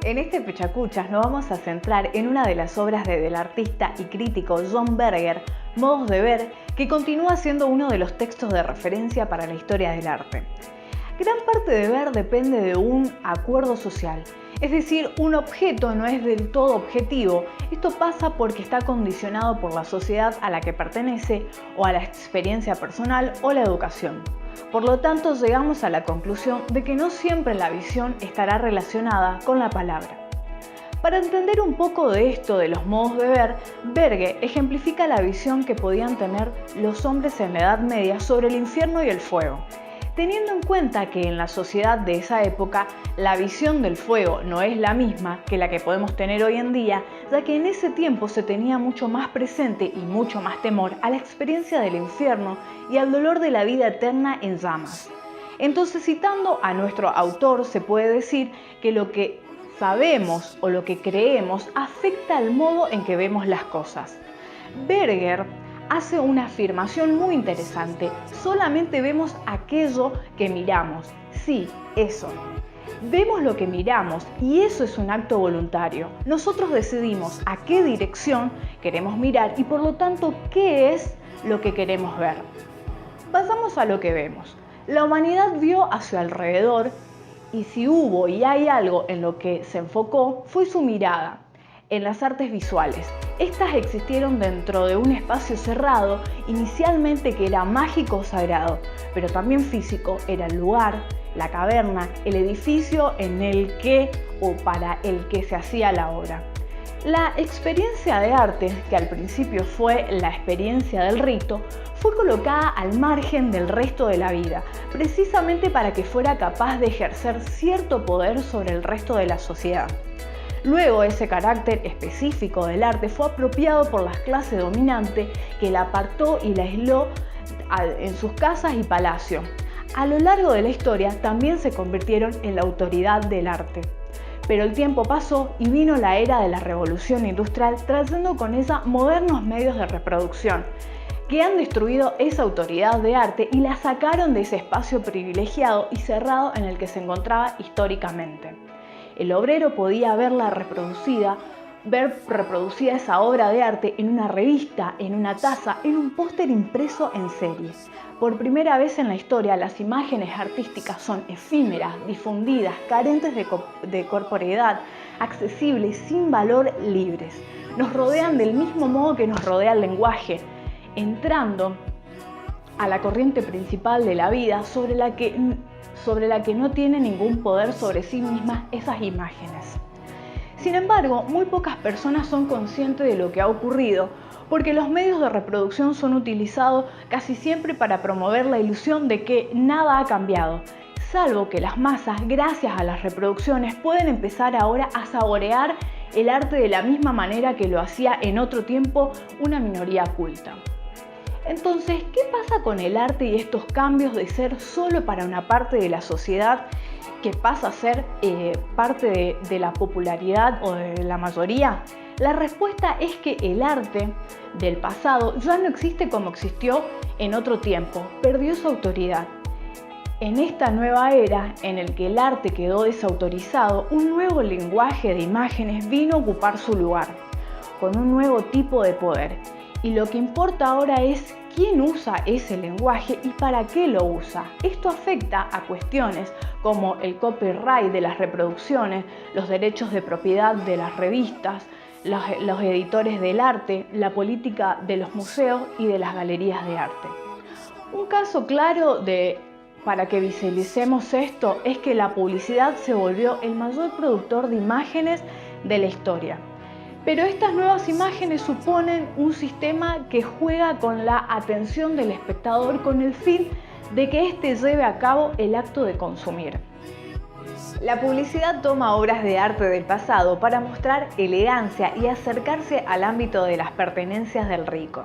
En este Pechacuchas nos vamos a centrar en una de las obras del artista y crítico John Berger, Modos de ver, que continúa siendo uno de los textos de referencia para la historia del arte. Gran parte de ver depende de un acuerdo social, es decir, un objeto no es del todo objetivo. Esto pasa porque está condicionado por la sociedad a la que pertenece o a la experiencia personal o la educación. Por lo tanto, llegamos a la conclusión de que no siempre la visión estará relacionada con la palabra. Para entender un poco de esto de los modos de ver, Berger ejemplifica la visión que podían tener los hombres en la Edad Media sobre el infierno y el fuego. Teniendo en cuenta que en la sociedad de esa época la visión del fuego no es la misma que la que podemos tener hoy en día, ya que en ese tiempo se tenía mucho más presente y mucho más temor a la experiencia del infierno y al dolor de la vida eterna en llamas. Entonces, citando a nuestro autor, se puede decir que lo que sabemos o lo que creemos afecta al modo en que vemos las cosas. Berger hace una afirmación muy interesante: solamente vemos aquello que miramos. Sí, eso. Vemos lo que miramos y eso es un acto voluntario. Nosotros decidimos a qué dirección queremos mirar y por lo tanto qué es lo que queremos ver. Pasamos a lo que vemos. La humanidad vio a su alrededor y si hubo y hay algo en lo que se enfocó fue su mirada. En las artes visuales, estas existieron dentro de un espacio cerrado, inicialmente que era mágico o sagrado, pero también físico, era el lugar, la caverna, el edificio en el que o para el que se hacía la obra. La experiencia de arte, que al principio fue la experiencia del rito, fue colocada al margen del resto de la vida, precisamente para que fuera capaz de ejercer cierto poder sobre el resto de la sociedad. Luego, ese carácter específico del arte fue apropiado por la clase dominante que la apartó y la aisló en sus casas y palacios. A lo largo de la historia también se convirtieron en la autoridad del arte. Pero el tiempo pasó y vino la era de la revolución industrial, trayendo con ella modernos medios de reproducción que han destruido esa autoridad de arte y la sacaron de ese espacio privilegiado y cerrado en el que se encontraba históricamente. El obrero podía ver reproducida esa obra de arte en una revista, en una taza, en un póster impreso en serie. Por primera vez en la historia, las imágenes artísticas son efímeras, difundidas, carentes de corporeidad, accesibles, sin valor, libres. Nos rodean del mismo modo que nos rodea el lenguaje, entrando a la corriente principal de la vida sobre la que no tiene ningún poder sobre sí mismas esas imágenes. Sin embargo, muy pocas personas son conscientes de lo que ha ocurrido, porque los medios de reproducción son utilizados casi siempre para promover la ilusión de que nada ha cambiado, salvo que las masas, gracias a las reproducciones, pueden empezar ahora a saborear el arte de la misma manera que lo hacía en otro tiempo una minoría culta. Entonces, ¿qué pasa con el arte y estos cambios de ser solo para una parte de la sociedad que pasa a ser parte de la popularidad o de la mayoría? La respuesta es que el arte del pasado ya no existe como existió en otro tiempo, perdió su autoridad. En esta nueva era, en el que el arte quedó desautorizado, un nuevo lenguaje de imágenes vino a ocupar su lugar, con un nuevo tipo de poder. Y lo que importa ahora es quién usa ese lenguaje y para qué lo usa. Esto afecta a cuestiones como el copyright de las reproducciones, los derechos de propiedad de las revistas, los editores del arte, la política de los museos y de las galerías de arte. Un caso claro para que visualicemos esto es que la publicidad se volvió el mayor productor de imágenes de la historia. Pero estas nuevas imágenes suponen un sistema que juega con la atención del espectador con el fin de que éste lleve a cabo el acto de consumir. La publicidad toma obras de arte del pasado para mostrar elegancia y acercarse al ámbito de las pertenencias del rico.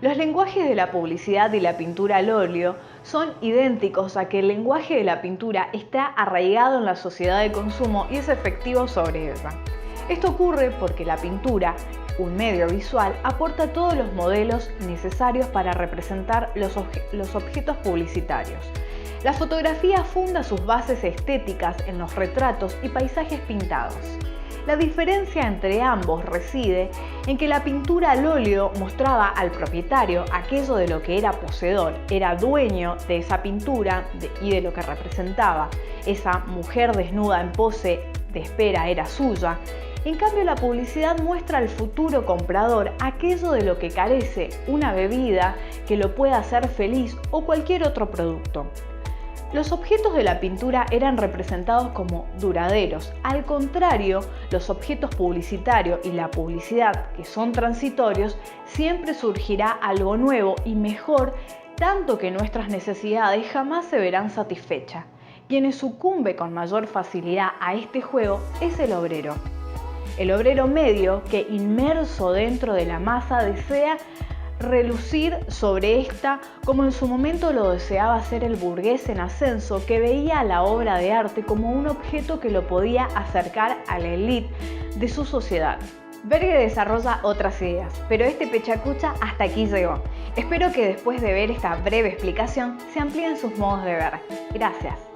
Los lenguajes de la publicidad y la pintura al óleo son idénticos a que el lenguaje de la pintura está arraigado en la sociedad de consumo y es efectivo sobre ella. Esto ocurre porque la pintura, un medio visual, aporta todos los modelos necesarios para representar los objetos publicitarios. La fotografía funda sus bases estéticas en los retratos y paisajes pintados. La diferencia entre ambos reside en que la pintura al óleo mostraba al propietario aquello de lo que era poseedor, era dueño de esa pintura y de lo que representaba. Esa mujer desnuda en pose de espera era suya. En cambio, la publicidad muestra al futuro comprador aquello de lo que carece, una bebida que lo pueda hacer feliz o cualquier otro producto. Los objetos de la pintura eran representados como duraderos. Al contrario, los objetos publicitarios y la publicidad, que son transitorios, siempre surgirá algo nuevo y mejor, tanto que nuestras necesidades jamás se verán satisfechas. Quien sucumbe con mayor facilidad a este juego es el obrero. El obrero medio que, inmerso dentro de la masa, desea relucir sobre esta como en su momento lo deseaba hacer el burgués en ascenso, que veía a la obra de arte como un objeto que lo podía acercar a la élite de su sociedad. Berger desarrolla otras ideas, pero este pechacucha hasta aquí llegó. Espero que después de ver esta breve explicación se amplíen sus modos de ver. Gracias.